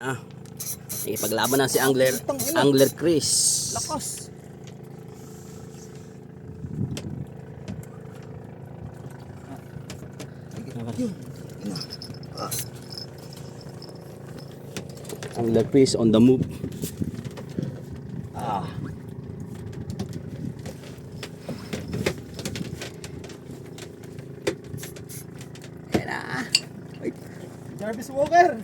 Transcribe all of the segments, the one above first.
Ipaglaban na si Angler Chris. Lakas. Angler Chris on the move. Ayan na. Ay, Jarvis Walker.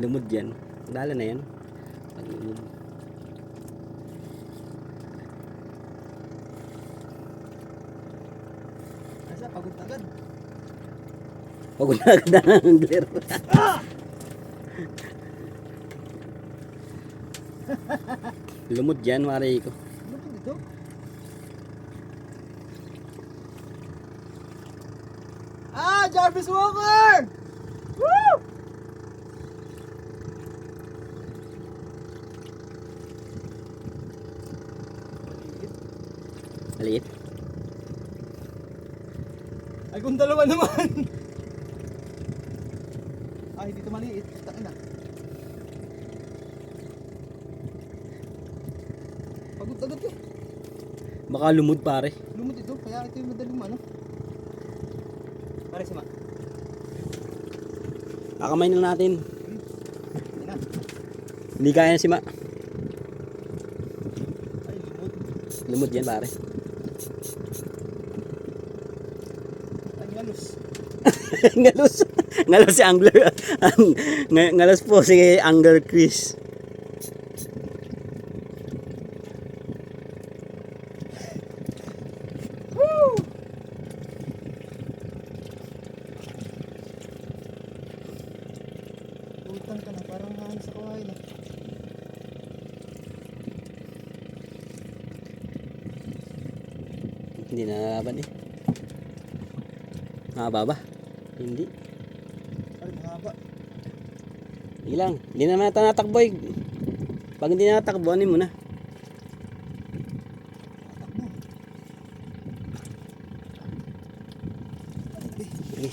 lumod yan. Dala na yan. Lumod. Asa, pagod agad. Pagod na agad ang angler. Lumod yan, mari ko. Ano po dito? Jarvis Walker! Woo! Maliit. Ay, kung dalawa naman. Ay, dito maliit. Takin na. Pagod agad eh. Baka lumod pare. Lumot ito, kaya ito yung madaling ano. Pare si Ma. Kakamay na natin. Yan na. Hindi kaya na si Ma. Ay, lumot. Lumod yan pare. Ay, ngalos. Ngalos. Ngalos si Angler. Ngalos po si Angler Chris. Woo! Utang ka na, parang hangin sa kawain na. Hindi na nalaban eh. Mahaba ba? Hindi. Ay, mahaba. Hindi lang. Hindi naman ata natakbo eh. Pag hindi natakbo, ano mo na? Okay.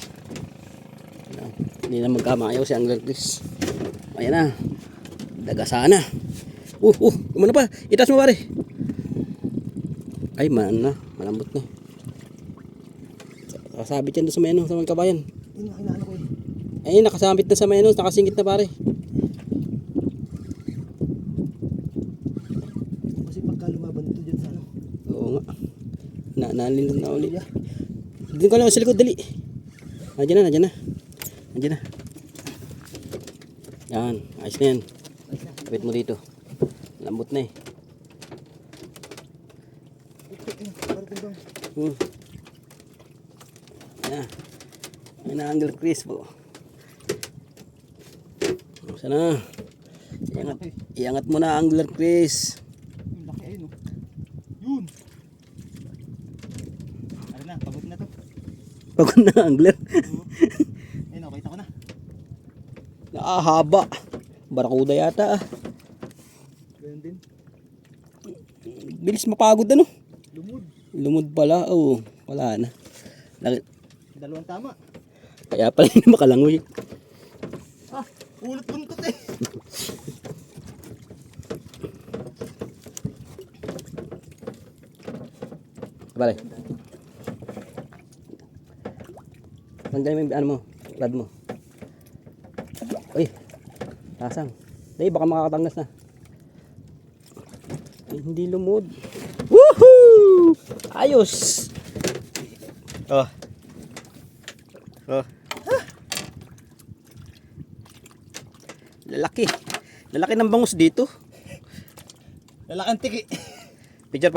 Hindi na magkamayaw si Angler Chris. Ayan na. Dagasana. Kumana pa. Itas mo pare. Ay, man na. Malambot na. Nakasabit yan doon sa may ano, sa may kabayan. Yun ang inaano ko eh. Ay, nakasabit na sa may ano, nakasingit na pare. Kasi pagka lumaban ito dyan sa ano. Oo nga. Nalindot na ulit. Dito ko lang sa likod, dali. Nandiyan na. Nandiyan na. Yan, ayos na yan. Kapit mo dito. Lambot na eh. Yan. Yan na Angler Chris po. Sana. Iangat mo na Angler Chris. Yung laki ayun oh. Yun. Ano na, pagod na to. Pagod na Angler. Ayun, okay ko na. Nakahaba. Barakuda yata ah. Ganyan din. Bilis mapagod ano. Lumod. Lumod pala. Oo, wala na. Dalawang tama. Kaya pala hindi makalangoy. Ulot buntot eh. Bale. Nandiyan yung ano mo, rad mo. Uy, tasang. Dahil baka makakatangas na. Ay, hindi lumod. Woohoo! Ayos! Oh. Lalaki. Lalaki ng bangus dito. Lalakang tiki. Picture pa.